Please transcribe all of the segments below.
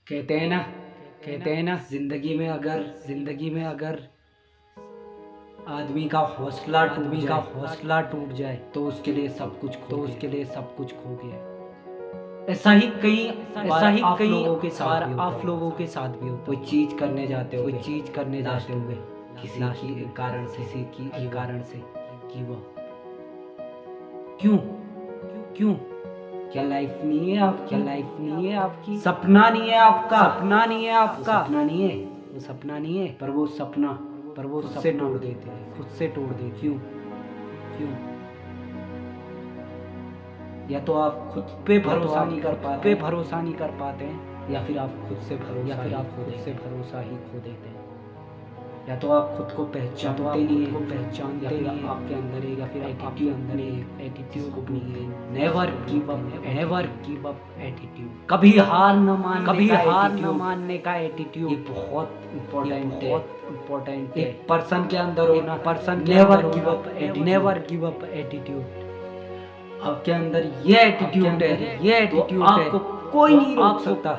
कहते हैं ना जिंदगी में अगर आदमी का हौसला टूट जाए तो उसके लिए सब कुछ खो गया। ऐसा ही कई आप लोगों के साथ भी होता। कोई चीज करने जाते हुए किसी की कारण से कि वो क्यों क्या लाइफ नहीं है आपकी? सपना नहीं है आपका? वो सपना नहीं है पर वो सपना खुद से तोड़ देते। क्यों? या तो आप खुद पे भरोसा नहीं कर पाते हैं या फिर आप खुद से भरोसा ही खो देते हैं। या तो आप खुद को पहचानते नहीं है, आपके अंदर है या फिर आपके अंदर एक एटीट्यूड नहीं है। नेवर गिव अप एटीट्यूड, कभी हार न मानने का एटीट्यूड। ये बहुत इम्पोर्टेंट है। एक पर्सन के अंदर होना, नेवर गिव अप एटीट्यूड। आपके अंदर ये एटीट्यूड है तो आपको कोई नहीं रोक सकता।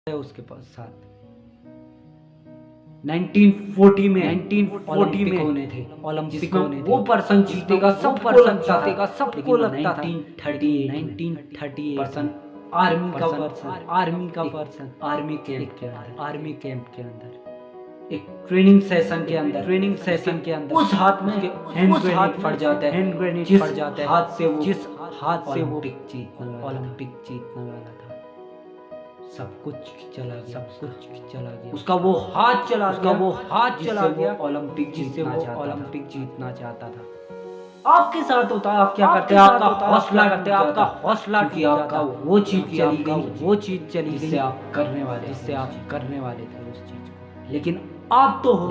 उसके पास साथ 1940 में होने थे ओलंपिक होने थे। वो पर्सन जीतेगा, सबको लगता था। 1938 पर्सन आर्मी कैंप के अंदर एक ट्रेनिंग सेशन के अंदर उस हाथ में हैंड ग्रेनेड फट जाता है। जिस हाथ से वो ओलंपिक जीतने वाला था। सब कुछ चला गया। उसका वो हाथ चला गया ओलंपिक जीतना चाहता था। आपके साथ होता है, आप क्या करते हैं? आपका हौसला कि आपका वो चीज चली गई जिससे आप करने वाले थे उस चीज को। लेकिन आप तो हो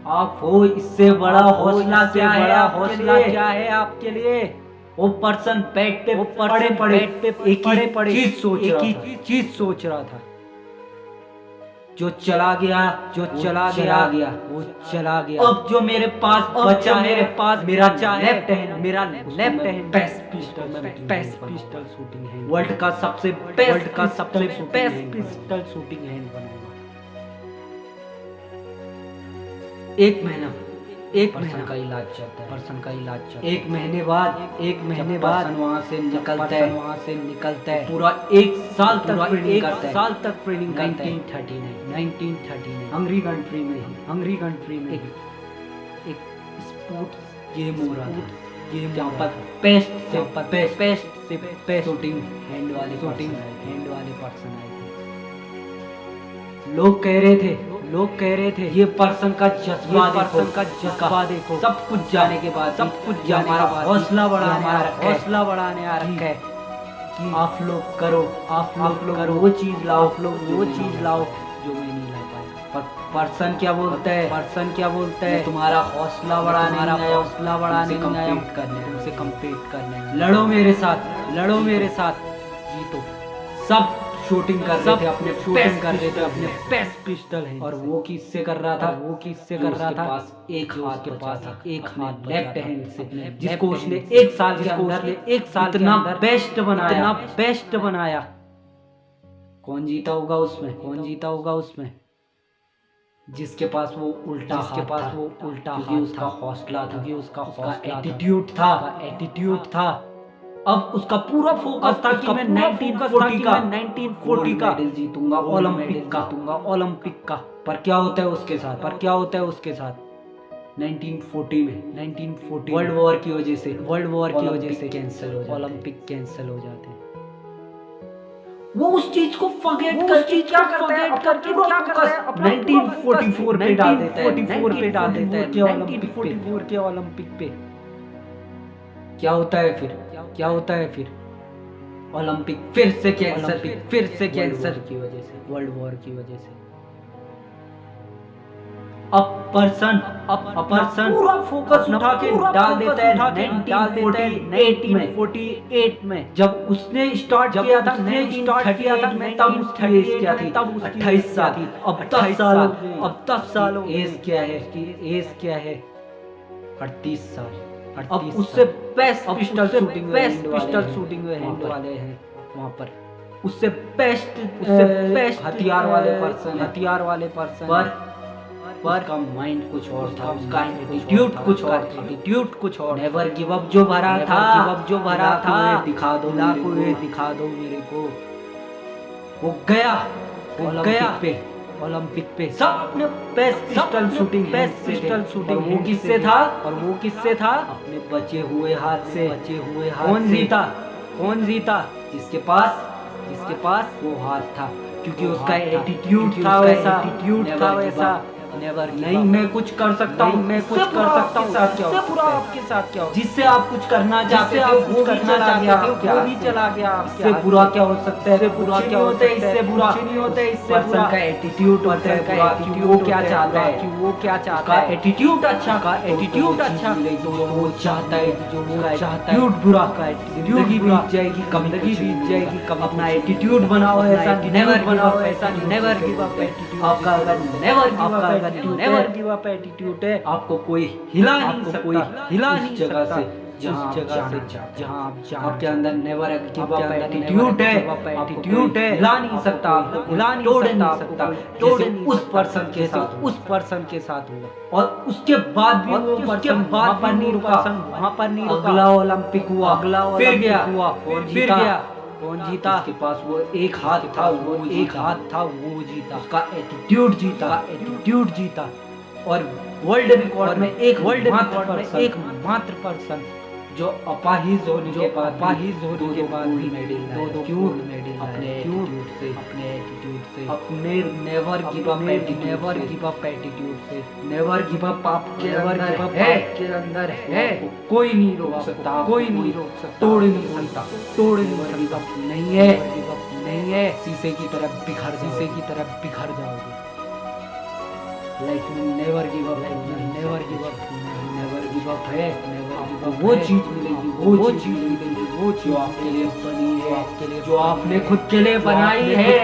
आप हो। इससे बड़ा हौसला क्या है आपके लिए? वो पर्सन पेट पे पड़े एक ही चीज सोच रहा था। जो चला गया वो चला गया। अब जो मेरे पास बचा मेरा left hand best pistol shooting hand, world का सबसे बेस्ट पिस्टल शूटिंग हैंड बनाऊंगा। एक महीना का इलाज चलता है। पर्सन का इलाज चलता है। एक महीने बाद वहाँ से निकलता है। पूरा एक साल तक ट्रेनिंग करता है। 1939 हंगरी कंट्री में एक स्पोर्ट्स गेम हो रहा था। जहाँ पर पेस्ट शूटिंग हैंड वाले पर्सन आए थे। लोग कह रहे थे ये पर्सन का जज्बा देखो। सब कुछ जाने के बाद हमारा हौसला बढ़ाने आ रखा है कि आप लोग करो वो चीज लाओ जो मैं नहीं ला पाया। पर पर्सन क्या बोलता है? तुम्हारा हौसला बढ़ाने तुमसे कम्पीट करने। लड़ो मेरे साथ जीतो। सब शूटिंग कर रहे थे अपने बेस्ट पिस्टल है। और वो किससे कर रहा था पास एक हाथ के पास था, एक हाथ लेफ्ट हैंड से, जिसको उसने एक साल के अंदर बेस्ट बनाया। कौन जीता होगा उसमें? जिसके पास वो उल्टा क्योंकि उसका हौसला था, उसका एटीट्यूड था। अब उसका पूरा फोकस था कि मैं 1940 का मेडल जीतूंगा, ओलंपिक का। पर क्या होता है उसके साथ 1940 वर्ल्ड वॉर की वजह से ओलंपिक कैंसिल हो जाते हैं। वो उस चीज को फॉरगेट करके क्या करता है 1944 पे डाल देता है, 1944 के ओलंपिक पे। क्या होता है फिर ओलंपिक फिर से कैंसर की वजह से, वर्ल्ड वॉर की वजह से। अब पर्सन पूरा फोकस उठा के डाल देता है 1948 में, जब उसने स्टार्ट किया था 1938 में, तब उसकी एज क्या थी? 28 साल थी। अब 10 सालों एज क्या है? 38 साल। अब उससे बेस्ट पिस्टल शूटिंग हैंड वाले हैं वहां पर, उससे बेस्ट हथियार वाले पर्सन पर का माइंड कुछ और था, उसका एटीट्यूड कुछ और। नेवर गिव अप जो भरा था, दिखा दो मेरे को। वो गया ओलंपिक पे, सब अपने बेस्ट पिस्टल शूटिंग। वो किससे था? अपने बचे हुए हाथ से। कौन जीता? जिसके पास वो हाथ था, क्योंकि उसका एटीट्यूड था वैसा। नहीं, मैं कुछ कर सकता हूँ, इससे बुरा आपके साथ क्या हो? जिससे आप कुछ करना चाहते थे वो भी चला गया। इससे बुरा क्या हो सकता है? इससे बुरा पर्सन का एटीट्यूड होता है कि वो क्या चाहता है। एटीट्यूड अच्छा, तो वो चाहता है कि जो वो चाहता है बुरा का एटीट्यूड बीत जाएगी, कभी अपना एटीट्यूड बनाओ ऐसा, नेवर गिव अप एटीट्यूड। आपका नेवर गिव अप एटीट्यूड है, आपको कोई हिला नहीं सकता जहां आपके अंदर नेवर गिव अप एटीट्यूड है, हिला नहीं सकता, तोड़ नहीं सकता। उस पर्सन के साथ हुआ, और उसके बाद भी वो पर्सन वहां पर नहीं रुका। अगला ओलंपिक हुआ, फिर गया। कौन जीता? उसके पास वो एक हाथ था, वो जीता। उसका एटीट्यूड जीता। और वर्ल्ड रिकॉर्ड में एकमात्र पर्सन जो अपाहिज होने के बाद भी मेडल, क्यों? अपने एटीट्यूड से, अपने नेवर गिव अप एटीट्यूड से। नेवर गिव अप आपके अंदर है, कोई नहीं रोक सकता, तोड़ नहीं सकता। नहीं है, शीशे की तरह बिखर जाओगे। लाइफ में नेवर गिव अप है। आपको वो चीज मिलेगी जो आपके लिए बनी है, जो आपने खुद के लिए बनाई है,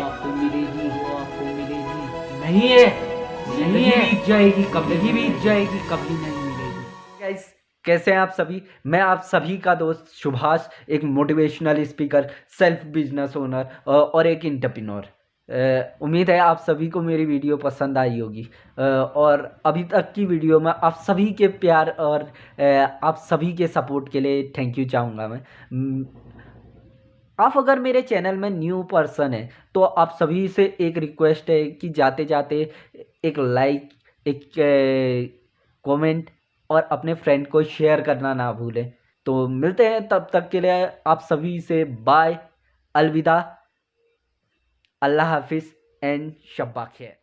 आपको मिलेगी। नहीं है, बीत जाएगी, कभी नहीं मिलेगी। गाइस, कैसे हैं आप सभी? मैं आप सभी का दोस्त सुभाष, एक motivational speaker, self business owner और एक एंटरप्रेन्योर। उम्मीद है आप सभी को मेरी वीडियो पसंद आई होगी, और अभी तक की वीडियो में आप सभी के प्यार और आप सभी के सपोर्ट के लिए थैंक यू चाहूँगा मैं। आप अगर मेरे चैनल में न्यू पर्सन है तो आप सभी से एक रिक्वेस्ट है कि जाते जाते एक लाइक, एक कमेंट और अपने फ्रेंड को शेयर करना ना भूलें। तो मिलते हैं, तब तक के लिए आप सभी से बाय, अलविदा, अल्लाह हाफिज़ एंड शब्बा खैर।